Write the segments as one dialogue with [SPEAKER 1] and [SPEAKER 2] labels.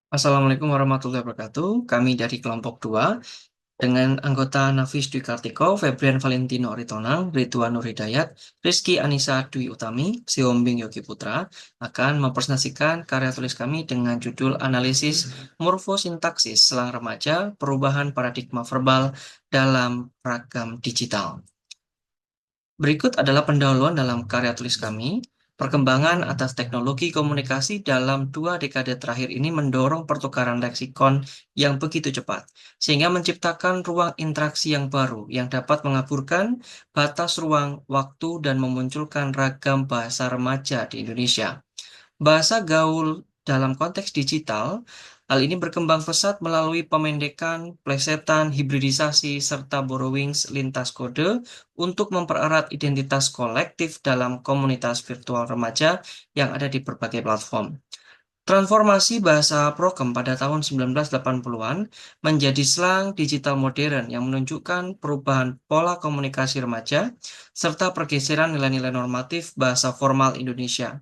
[SPEAKER 1] Assalamualaikum warahmatullahi wabarakatuh. Kami dari kelompok 2 dengan anggota Nafis Dwi Kartiko, Febrian Valentino Ritonang, Ridwan Nur Hidayat, Rizky Anissa Dwi Utami, Siombing Yogi Putra akan mempresentasikan karya tulis kami dengan judul Analisis Morfosintaksis Selang Remaja, Perubahan Paradigma Verbal dalam Ragam Digital. Berikut adalah pendahuluan dalam karya tulis kami. Perkembangan atas teknologi komunikasi dalam 2 dekade terakhir ini mendorong pertukaran leksikon yang begitu cepat, sehingga menciptakan ruang interaksi yang baru yang dapat mengaburkan batas ruang, waktu, dan memunculkan ragam bahasa remaja di Indonesia. Bahasa gaul dalam konteks digital, hal ini berkembang pesat melalui pemendekan, plesetan, hibridisasi, serta borrowings lintas kode untuk mempererat identitas kolektif dalam komunitas virtual remaja yang ada di berbagai platform. Transformasi bahasa prokem pada tahun 1980-an menjadi slang digital modern yang menunjukkan perubahan pola komunikasi remaja serta pergeseran nilai-nilai normatif bahasa formal Indonesia.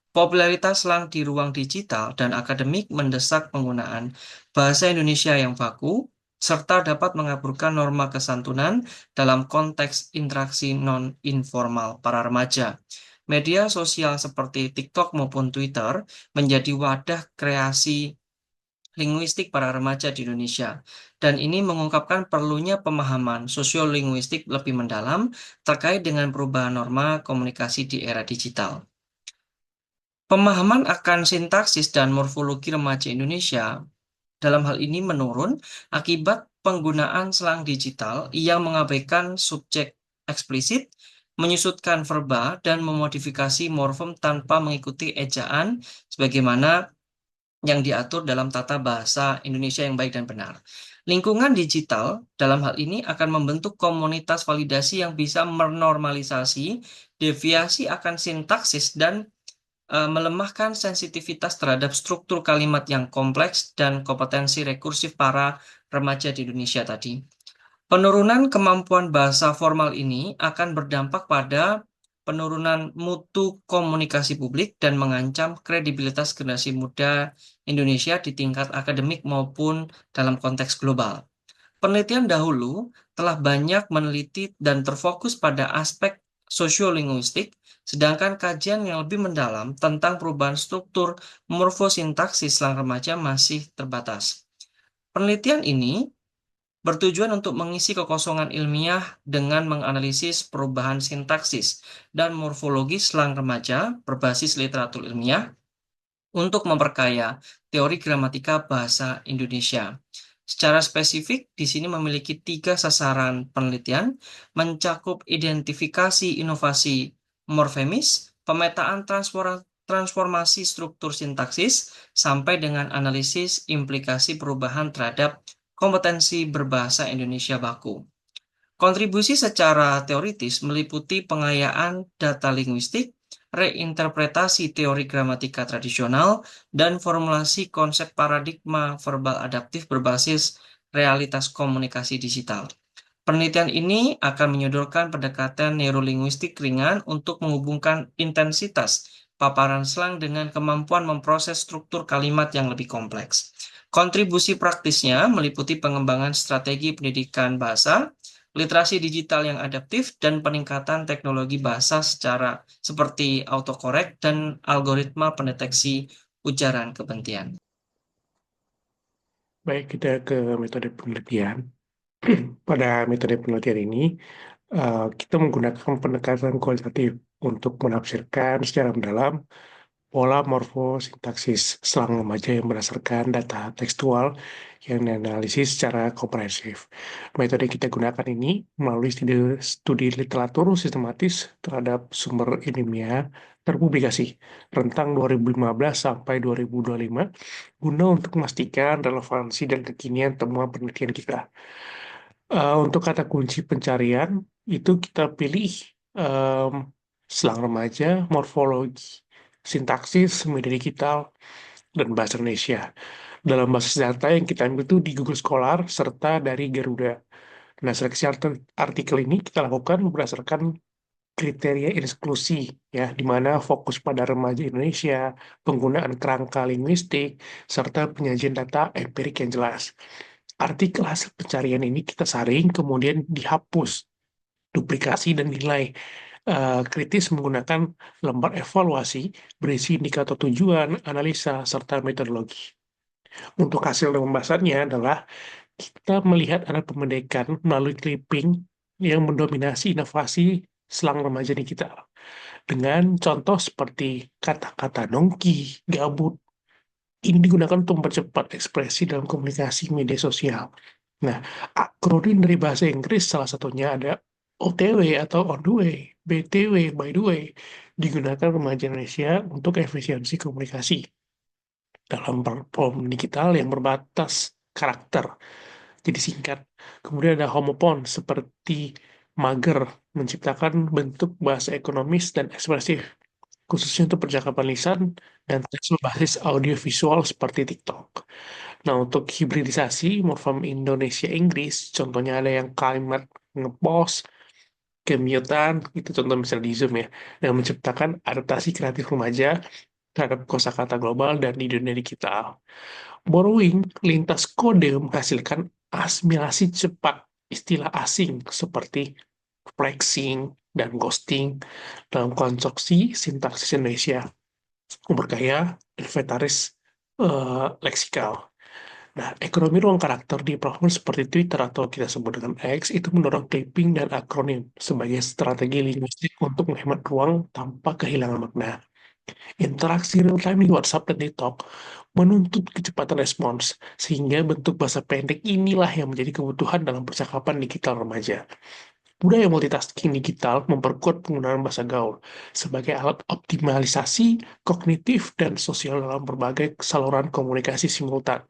[SPEAKER 1] Popularitas slang di ruang digital dan akademik mendesak penggunaan bahasa Indonesia yang baku, serta dapat mengaburkan norma kesantunan dalam konteks interaksi non-informal para remaja. Media sosial seperti TikTok maupun Twitter menjadi wadah kreasi linguistik para remaja di Indonesia. Dan ini mengungkapkan perlunya pemahaman sosiolinguistik lebih mendalam terkait dengan perubahan norma komunikasi di era digital. Pemahaman akan sintaksis dan morfologi remaja Indonesia dalam hal ini menurun akibat penggunaan selang digital yang mengabaikan subjek eksplisit, menyusutkan verba, dan memodifikasi morfem tanpa mengikuti ejaan sebagaimana yang diatur dalam tata bahasa Indonesia yang baik dan benar. Lingkungan digital dalam hal ini akan membentuk komunitas validasi yang bisa menormalisasi deviasi akan sintaksis dan melemahkan sensitivitas terhadap struktur kalimat yang kompleks dan kompetensi rekursif para remaja di Indonesia tadi. Penurunan kemampuan bahasa formal ini akan berdampak pada penurunan mutu komunikasi publik dan mengancam kredibilitas generasi muda Indonesia di tingkat akademik maupun dalam konteks global. Penelitian dahulu telah banyak meneliti dan terfokus pada aspek sosiolinguistik, sedangkan kajian yang lebih mendalam tentang perubahan struktur morfosintaksis selang remaja masih terbatas. Penelitian ini bertujuan untuk mengisi kekosongan ilmiah dengan menganalisis perubahan sintaksis dan morfologi selang remaja berbasis literatur ilmiah untuk memperkaya teori gramatika bahasa Indonesia. Secara spesifik, di sini memiliki 3 sasaran penelitian, mencakup identifikasi inovasi morfemis, pemetaan transformasi struktur sintaksis, sampai dengan analisis implikasi perubahan terhadap kompetensi berbahasa Indonesia baku. Kontribusi secara teoritis meliputi pengayaan data linguistik, reinterpretasi teori gramatika tradisional, dan formulasi konsep paradigma verbal adaptif berbasis realitas komunikasi digital. Penelitian ini akan menyodorkan pendekatan neurolinguistik ringan untuk menghubungkan intensitas paparan slang dengan kemampuan memproses struktur kalimat yang lebih kompleks. Kontribusi praktisnya meliputi pengembangan strategi pendidikan bahasa, literasi digital yang adaptif, dan peningkatan teknologi bahasa secara seperti autocorrect dan algoritma pendeteksi ujaran kebencian.
[SPEAKER 2] Baik, kita ke metode penelitian. Pada metode penelitian ini, kita menggunakan pendekatan kualitatif untuk menafsirkan secara mendalam pola morfosintaksis selang remaja yang berdasarkan data tekstual yang dianalisis secara komprehensif. Metode yang kita gunakan ini melalui studi literatur sistematis terhadap sumber ilmiah terpublikasi rentang 2015 sampai 2025 guna untuk memastikan relevansi dan kekinian temuan penelitian kita. Untuk kata kunci pencarian itu kita pilih em, selang remaja, morfologi, sintaksis, media digital, dan bahasa Indonesia. Dalam basis data yang kita ambil itu di Google Scholar serta dari Garuda. Nah, seleksi artikel ini kita lakukan berdasarkan kriteria inklusi, ya, di mana fokus pada remaja Indonesia, penggunaan kerangka linguistik, serta penyajian data empirik yang jelas. Artikel hasil pencarian ini kita saring, kemudian dihapus, duplikasi, dan nilai kritis menggunakan lembar evaluasi berisi indikator tujuan, analisa, serta metodologi. Untuk hasil pembahasannya adalah kita melihat ada pemendekan melalui clipping yang mendominasi inovasi selang remaja digital. Dengan contoh seperti kata-kata nongki, gabut, ini digunakan untuk mempercepat ekspresi dalam komunikasi media sosial. Nah, akronim dari bahasa Inggris salah satunya ada OTW atau on the way, BTW, by the way, digunakan remaja Indonesia untuk efisiensi komunikasi dalam platform digital yang berbatas karakter, jadi singkat. Kemudian ada homopon seperti mager, menciptakan bentuk bahasa ekonomis dan ekspresif, khususnya untuk percakapan lisan dan teks berbasis audiovisual seperti TikTok. Nah, untuk hibridisasi morfem Indonesia-Inggris, contohnya ada yang kalimat ngepost, kemiotan, itu contoh misalnya di Zoom ya, yang menciptakan adaptasi kreatif remaja terhadap kosakata global dan di dunia digital. Borrowing lintas kode menghasilkan asimilasi cepat istilah asing seperti flexing dan ghosting dalam konstruksi sintaksis Indonesia, memperkaya inventaris leksikal. Nah, ekonomi ruang karakter di platform seperti Twitter atau kita sebut dengan X itu mendorong clipping dan akronim sebagai strategi linguistik untuk menghemat ruang tanpa kehilangan makna. Interaksi real-time di WhatsApp dan TikTok menuntut kecepatan respons, sehingga bentuk bahasa pendek inilah yang menjadi kebutuhan dalam percakapan digital remaja. Budaya multitasking digital memperkuat penggunaan bahasa gaul sebagai alat optimalisasi kognitif dan sosial dalam berbagai saluran komunikasi simultan.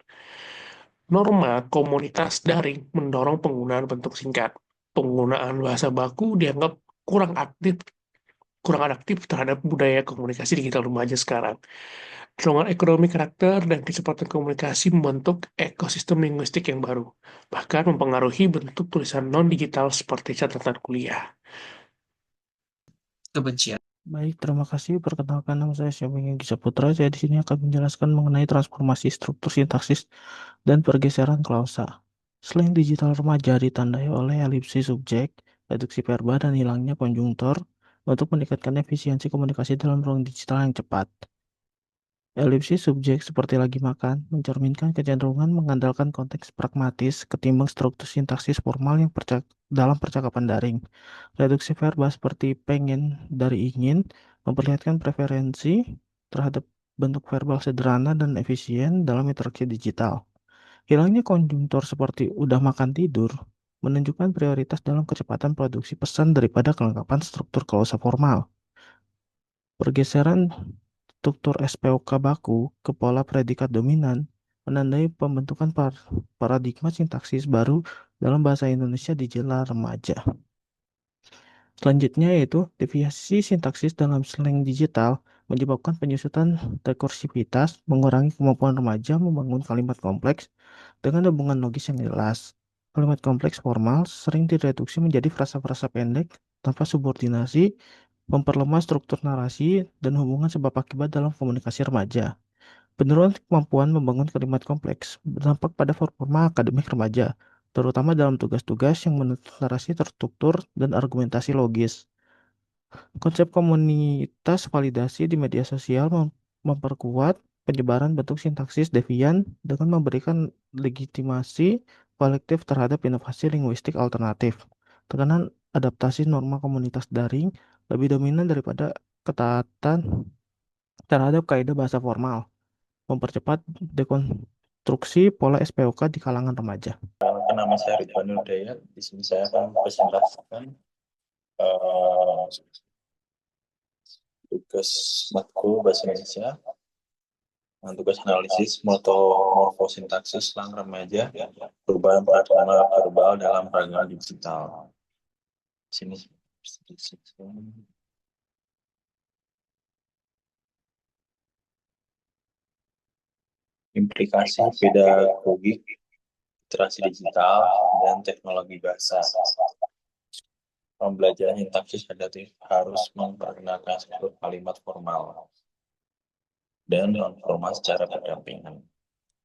[SPEAKER 2] Norma komunitas daring mendorong penggunaan bentuk singkat. Penggunaan bahasa baku dianggap kurang aktif kurang adaptif terhadap budaya komunikasi digital remaja sekarang. Dorongan ekonomi karakter dan kecepatan komunikasi membentuk ekosistem linguistik yang baru, bahkan mempengaruhi bentuk tulisan non-digital seperti catatan kuliah.
[SPEAKER 1] Kebencian.
[SPEAKER 3] Baik, terima kasih. Perkenalkan, nama saya Syaming Gisa Putra. Saya di sini akan menjelaskan mengenai transformasi struktur sintaksis dan pergeseran klausa. Slang digital remaja ditandai oleh elipsis subjek, reduksi verba, dan hilangnya konjungtor untuk meningkatkan efisiensi komunikasi dalam ruang digital yang cepat. Elipsis subjek seperti lagi makan mencerminkan kecenderungan mengandalkan konteks pragmatis ketimbang struktur sintaksis formal yang dalam percakapan daring. Reduksi verba seperti pengen dari ingin memperlihatkan preferensi terhadap bentuk verbal sederhana dan efisien dalam interaksi digital. Hilangnya konjungtor seperti udah makan tidur menunjukkan prioritas dalam kecepatan produksi pesan daripada kelengkapan struktur klausa formal. Pergeseran struktur SPOK baku ke pola predikat dominan menandai pembentukan paradigma sintaksis baru dalam bahasa Indonesia di jela remaja. Selanjutnya yaitu deviasi sintaksis dalam slang digital menyebabkan penyusutan rekursivitas, mengurangi kemampuan remaja membangun kalimat kompleks dengan hubungan logis yang jelas. Kalimat kompleks formal sering direduksi menjadi frasa-frasa pendek tanpa subordinasi, memperlemah struktur narasi dan hubungan sebab akibat dalam komunikasi remaja. Penurunan kemampuan membangun kalimat kompleks berdampak pada performa akademik remaja, terutama dalam tugas-tugas yang menuntut narasi terstruktur dan argumentasi logis. Konsep komunitas validasi di media sosial memperkuat penyebaran bentuk sintaksis devian dengan memberikan legitimasi kolektif terhadap inovasi linguistik alternatif. Tekanan adaptasi norma komunitas daring lebih dominan daripada ketaatan terhadap kaidah bahasa formal, mempercepat dekonstruksi pola SPOK di kalangan remaja.
[SPEAKER 4] Nama saya Ridwan Hidayat. Di sini saya akan presentasikan tugas matkul bahasa Indonesia, tugas analisis morfosintaksis slang remaja, perubahan paradigma verbal dalam paradigma digital. Di sini implikasi pedagogik, literasi digital, dan teknologi bahasa. Pembelajaran sintaksis adaptif harus memperkenalkan struktur kalimat formal dan non-formal secara berdampingan,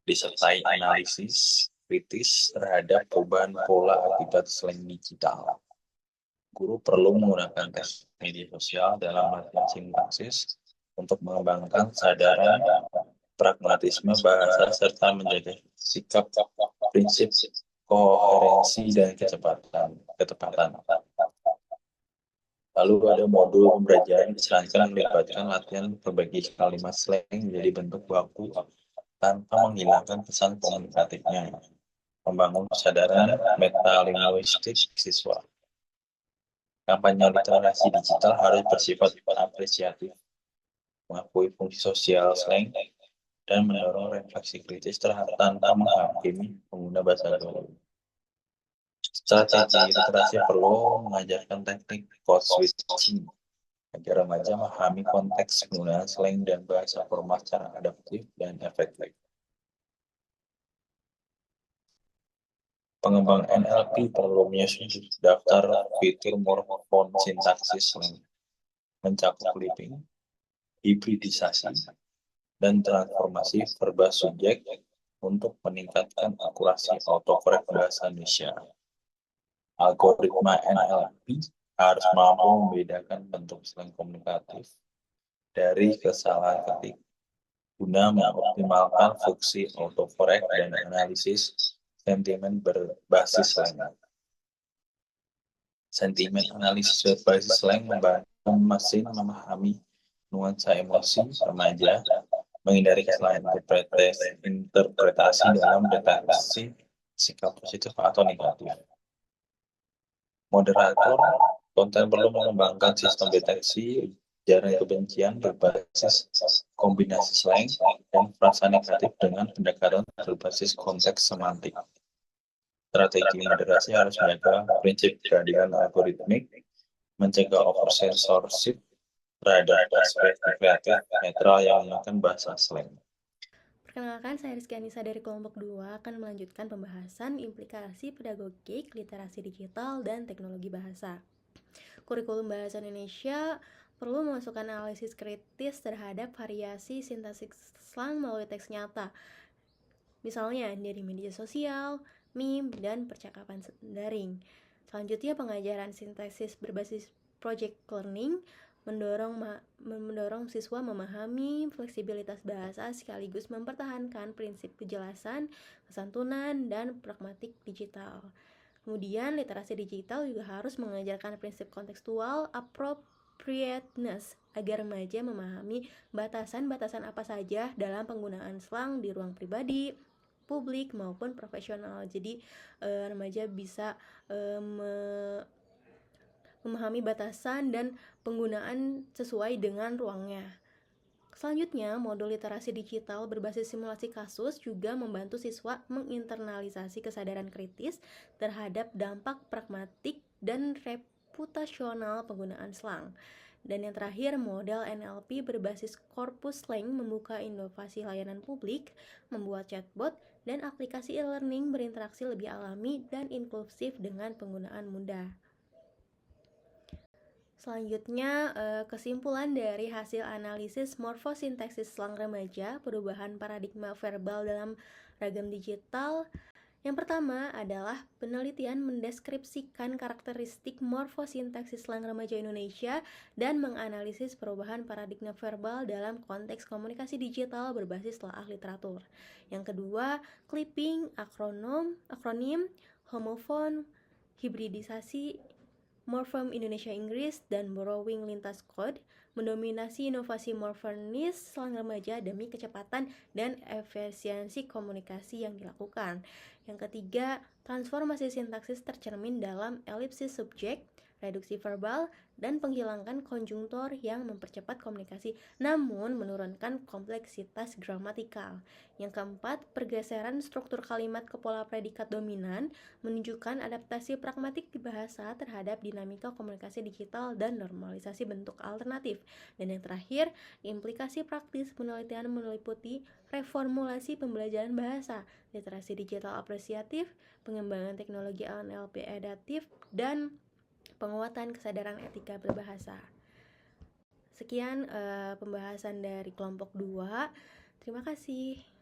[SPEAKER 4] disertai analisis kritis terhadap perubahan pola akibat slang digital. Guru perlu menggunakan tes media sosial dalam latihan sintaksis untuk mengembangkan kesadaran, pragmatisme bahasa, serta menjaga sikap, prinsip, koherensi, dan ketepatan. Lalu ada modul pembelajaran disarankan melibatkan latihan berbagi kalimat slang menjadi bentuk baku tanpa menghilangkan pesan komunikatifnya, membangun kesadaran metalinguistik siswa. Kampanye literasi digital harus bersifat apresiatif, mengakui fungsi sosial slang, dan mendorong refleksi kritis tanpa menghakimi pengguna bahasa gaul. Strategi literasi perlu mengajarkan teknik code switching agar remaja memahami konteks penggunaan slang dan bahasa formal secara adaptif dan efektif. Pengembang NLP perlu menyusun daftar fitur morfon sintaksis slang, mencakup clipping, hibridisasi, dan transformasi verba subjek untuk meningkatkan akurasi autocorrect bahasa Indonesia. Algoritma NLP harus mampu membedakan bentuk slang komunikatif dari kesalahan ketik guna mengoptimalkan fungsi autocorrect dan analisis sentimen berbasis slang. Sentimen analisis berbasis slang membantu mesin memahami nuansa emosi remaja, menghindari kesalahan interpretasi dalam deteksi sikap positif atau negatif. Moderator konten perlu mengembangkan sistem deteksi ujaran kebencian berbasis kombinasi slang dan frasa negatif dengan pendekatan berbasis konteks semantik. Strategi moderasi harus menjaga prinsip keadilan algoritmik, mencegah overcensorship terhadap aspek kreatif netral yang menggunakan bahasa slang.
[SPEAKER 5] Perkenalkan, saya Rizky Anissa dari kelompok 2 akan melanjutkan pembahasan implikasi pedagogik, literasi digital, dan teknologi bahasa. Kurikulum Bahasa Indonesia perlu memasukkan analisis kritis terhadap variasi sintaksis slang melalui teks nyata, misalnya dari media sosial, meme, dan percakapan daring. Selanjutnya, pengajaran sintaksis berbasis project learning mendorong siswa memahami fleksibilitas bahasa sekaligus mempertahankan prinsip kejelasan, kesantunan, dan pragmatik digital. Kemudian, literasi digital juga harus mengajarkan prinsip kontekstual appropriateness agar remaja memahami batasan-batasan apa saja dalam penggunaan slang di ruang pribadi, publik, maupun profesional. Jadi, remaja bisa memahami batasan dan penggunaan sesuai dengan ruangnya. Selanjutnya, modul literasi digital berbasis simulasi kasus juga membantu siswa menginternalisasi kesadaran kritis terhadap dampak pragmatik dan reputasional penggunaan slang. Dan yang terakhir, model NLP berbasis korpus slang membuka inovasi layanan publik, membuat chatbot, dan aplikasi e-learning berinteraksi lebih alami dan inklusif dengan penggunaan mudah. Selanjutnya, kesimpulan dari hasil analisis morfosintaksis slang remaja, perubahan paradigma verbal dalam ragam digital. Yang pertama adalah penelitian mendeskripsikan karakteristik morfosintaksis slang remaja Indonesia dan menganalisis perubahan paradigma verbal dalam konteks komunikasi digital berbasis telaah literatur. Yang kedua, clipping, akronim, homofon, hibridisasi, morfem Indonesia-Inggris, dan borrowing lintas kode mendominasi inovasi morfonis slang remaja demi kecepatan dan efisiensi komunikasi yang dilakukan. Yang ketiga, transformasi sintaksis tercermin dalam elipsis subjek, reduksi verbal, dan penghilangkan konjungtor yang mempercepat komunikasi namun menurunkan kompleksitas gramatikal. Yang keempat, pergeseran struktur kalimat ke pola predikat dominan menunjukkan adaptasi pragmatik di bahasa terhadap dinamika komunikasi digital dan normalisasi bentuk alternatif. Dan yang terakhir, implikasi praktis penelitian meliputi reformulasi pembelajaran bahasa, literasi digital apresiatif, pengembangan teknologi NLP adaptif, dan penguatan kesadaran etika berbahasa. Sekian pembahasan dari kelompok 2. Terima kasih.